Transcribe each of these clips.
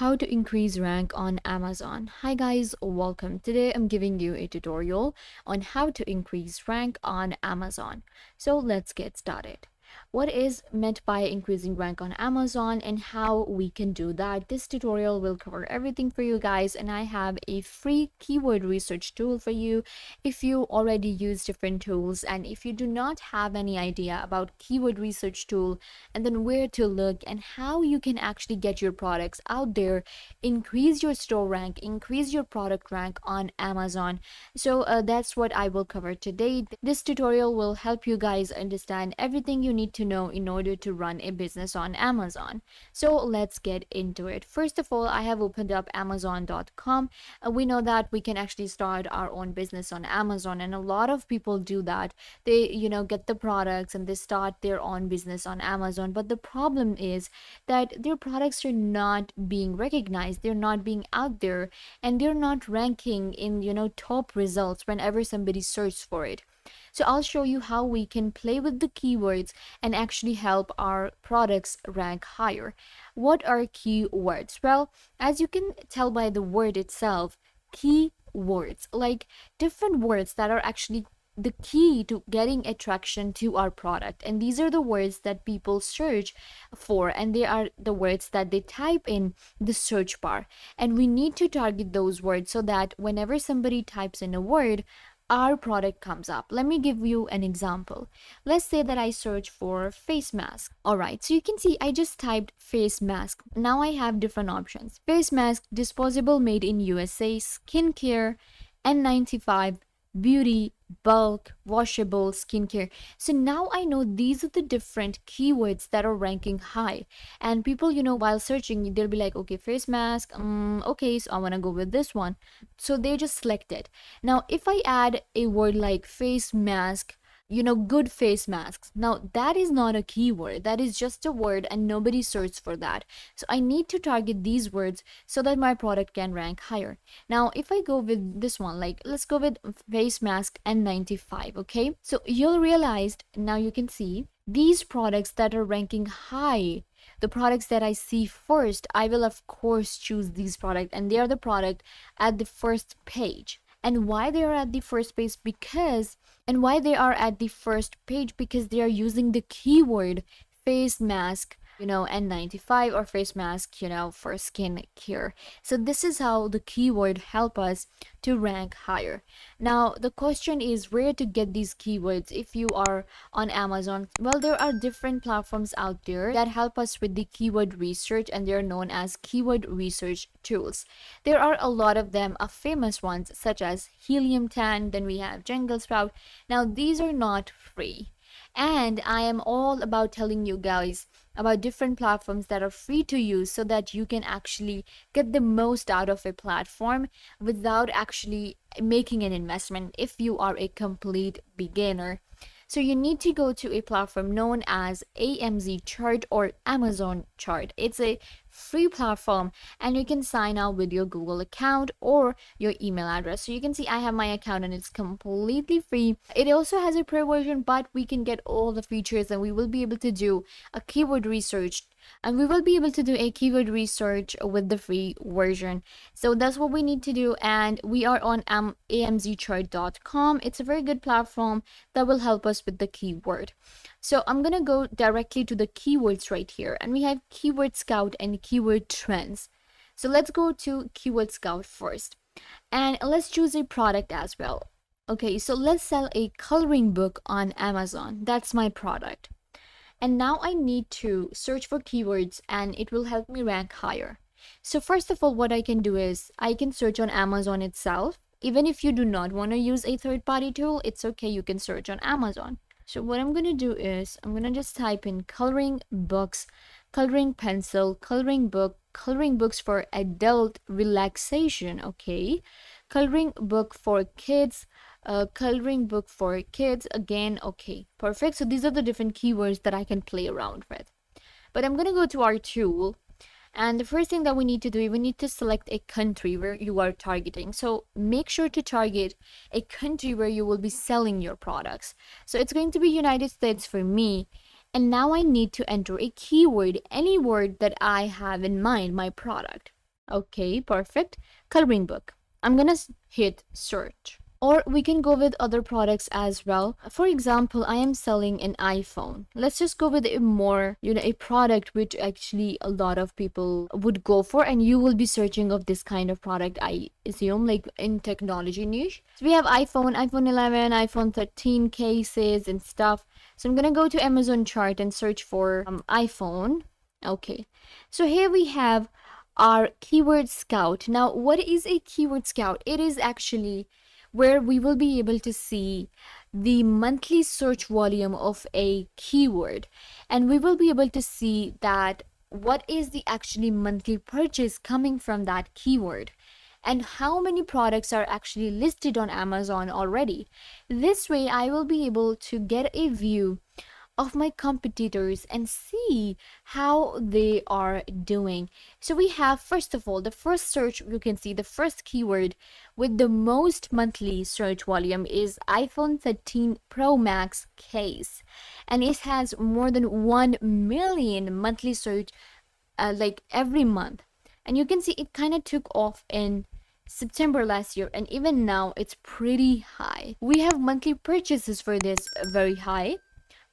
how to increase rank on Amazon. Hi guys, welcome. Today I'm giving you a tutorial on how to increase rank on Amazon. So let's get started. What is meant by increasing rank on Amazon and how we can do that? This tutorial will cover everything for you guys, and I have a free keyword research tool for you if you already use different tools, and if you do not have any idea about keyword research tool and then where to look and how you can actually get your products out there, increase your store rank, increase your product rank on Amazon. So that's what I will cover today. This tutorial will help you guys understand everything you need to know in order to run a business on Amazon. So let's get into it. First of all, I have opened up amazon.com. We know that we can actually start our own business on Amazon, and a lot of people do that. They get the products and they start their own business on Amazon, but the problem is that their products are not being recognized, they're not being out there, and they're not ranking in top results whenever somebody searches for it. So I'll show you how we can play with the keywords and actually help our products rank higher. What are keywords? Well, as you can tell by the word itself, keywords, like different words that are actually the key to getting attraction to our product, and these are the words that people search for, and they are the words that they type in the search bar, and we need to target those words so that whenever somebody types in a word, our product comes up. Let me give you an example. Let's say that I search for face mask. All right, so you can see I just typed face mask. Now I have different options: face mask, disposable, made in USA, skincare, N95, beauty, bulk, washable, skincare. So now I know these are the different keywords that are ranking high, and people, while searching, they'll be like, okay, face mask, okay, so I want to go with this one, so they just select it. Now if I add a word like face mask, good face masks, now that is not a keyword, that is just a word and nobody searches for that. So I need to target these words so that my product can rank higher. Now if I go with this one, like let's go with face mask N95, okay, so you'll realize, now you can see these products that are ranking high, the products that I see first, I will of course choose these products, and they are the product at the first page. And why they are at the first page? Because they are using the keyword face mask, N95, or face mask, for skin care. So this is how the keyword help us to rank higher. Now the question is where to get these keywords if you are on Amazon. Well, there are different platforms out there that help us with the keyword research, and they're known as keyword research tools. There are a lot of them, famous ones such as Helium 10, then we have Jungle Sprout. Now these are not free, and I am all about telling you guys about different platforms that are free to use so that you can actually get the most out of a platform without actually making an investment if you are a complete beginner. So you need to go to a platform known as AMZ Chart or Amazon Chart. It's a free platform, and you can sign up with your Google account or your email address. So you can see I have my account and it's completely free. It also has a pro version, but we can get all the features, and we will be able to do a keyword research, and we will be able to do a keyword research with the free version. So that's what we need to do, and we are on amzchart.com. It's a very good platform that will help us with the keyword. So I'm gonna go directly to the keywords right here, and we have Keyword Scout and Keyword Trends. So let's go to Keyword Scout first, and let's choose a product as well. Okay, so let's sell a coloring book on Amazon. That's my product. And now I need to search for keywords, and it will help me rank higher. So first of all, what I can do is I can search on Amazon itself. Even if you do not want to use a third-party tool, it's okay, you can search on Amazon. So what I'm going to do is I'm going to just type in coloring books, coloring pencil, coloring book, coloring books for adult relaxation, okay, coloring book for kids, coloring book for kids again, okay, perfect. So these are the different keywords that I can play around with. But I'm going to go to our tool, and the first thing that we need to do, we need to select a country where you are targeting. So make sure to target a country where you will be selling your products. So it's going to be United States for me. And now I need to enter a keyword, any word that I have in mind, my product. Okay, perfect. Coloring book. I'm gonna hit search. Or we can go with other products as well. For example, I am selling an iPhone. Let's just go with a more, a product which actually a lot of people would go for, and you will be searching of this kind of product, I assume, like in technology niche. So we have iPhone 11, iPhone 13 cases and stuff. So I'm gonna go to Amazon chart and search for iPhone. Okay. So here we have our keyword scout. Now, what is a keyword scout? It is actually where we will be able to see the monthly search volume of a keyword, and we will be able to see that what is the actually monthly purchase coming from that keyword and how many products are actually listed on Amazon already. This way I will be able to get a view of my competitors and see how they are doing. So we have, first of all, the first search, you can see the first keyword with the most monthly search volume is iPhone 13 Pro Max case, and it has more than 1 million monthly search like every month. And you can see it kind of took off in September last year, and even now it's pretty high. We have monthly purchases for this very high.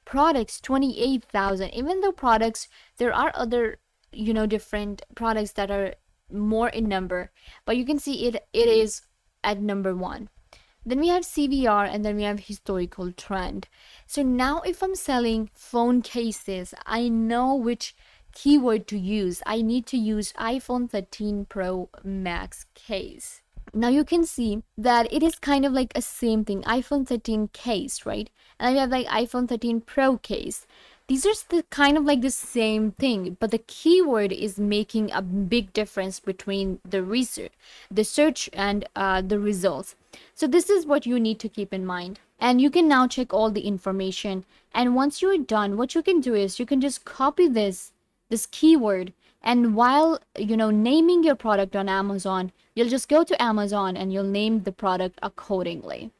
Products 28,000. Even though products, there are other, different products that are more in number, but you can see it is at number 1. Then we have CVR, and then we have historical trend. So now if I'm selling phone cases, I know which keyword to use. I need to use iPhone 13 Pro Max case. Now you can see that it is kind of like a same thing, iPhone 13 case, right? And then we have like iPhone 13 Pro case. These are the kind of like the same thing, but the keyword is making a big difference between the research, the search, and the results. So this is what you need to keep in mind. And you can now check all the information. And once you're done, what you can do is you can just copy this keyword, and while naming your product on Amazon, you'll just go to Amazon and you'll name the product accordingly.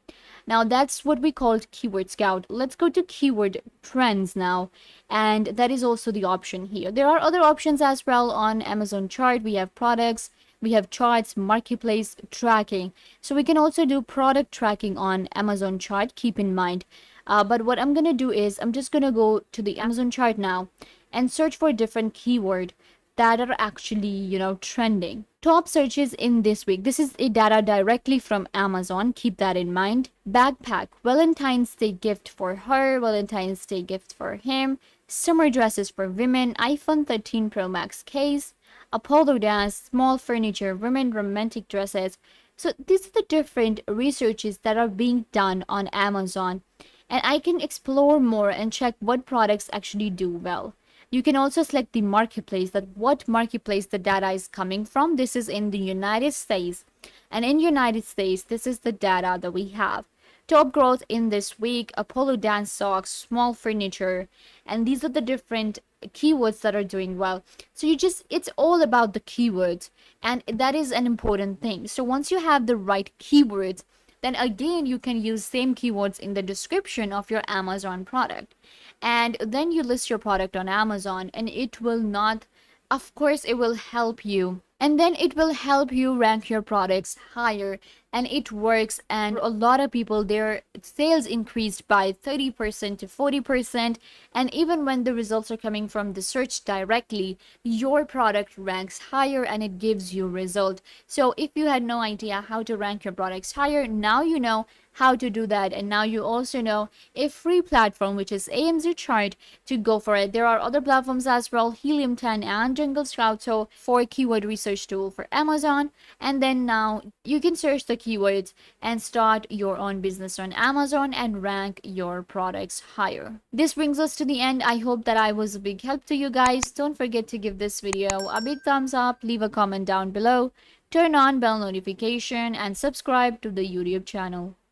Now that's what we called keyword scout. Let's go to keyword trends now, and that is also the option here. There are other options as well on Amazon chart. We have products, we have charts, marketplace, tracking. So we can also do product tracking on Amazon chart, keep in mind. But what I'm gonna do is I'm just gonna go to the Amazon chart now and search for different keyword that are actually, trending. Top searches in this week. This is a data directly from Amazon. Keep that in mind. Backpack, Valentine's Day gift for her, Valentine's Day gift for him, summer dresses for women, iPhone 13 Pro Max case, Apollo dance, small furniture, women romantic dresses. So these are the different researches that are being done on Amazon. And I can explore more and check what products actually do well. You can also select the marketplace, that what marketplace the data is coming from. This is in the United States. And in United States, this is the data that we have. Top growth in this week, Apollo dance socks, small furniture. And these are the different keywords that are doing well. So it's all about the keywords. And that is an important thing. So once you have the right keywords, then again, you can use same keywords in the description of your Amazon product. And then you list your product on Amazon, and it will not, of course, it will help you. And then it will help you rank your products higher, and it works. And a lot of people, their sales increased by 30% to 40%. And even when the results are coming from the search directly, your product ranks higher and it gives you result. So if you had no idea how to rank your products higher, now you know how to do that. And now you also know a free platform, which is AMZ Chart, to go for it. There are other platforms as well, Helium 10 and Jungle Scout, so for keyword research tool for Amazon. And then now you can search the keywords and start your own business on Amazon and rank your products higher. This brings us to the end. I hope that I was a big help to you guys. Don't forget to give this video a big thumbs up, leave a comment down below, turn on bell notification, and subscribe to the YouTube channel.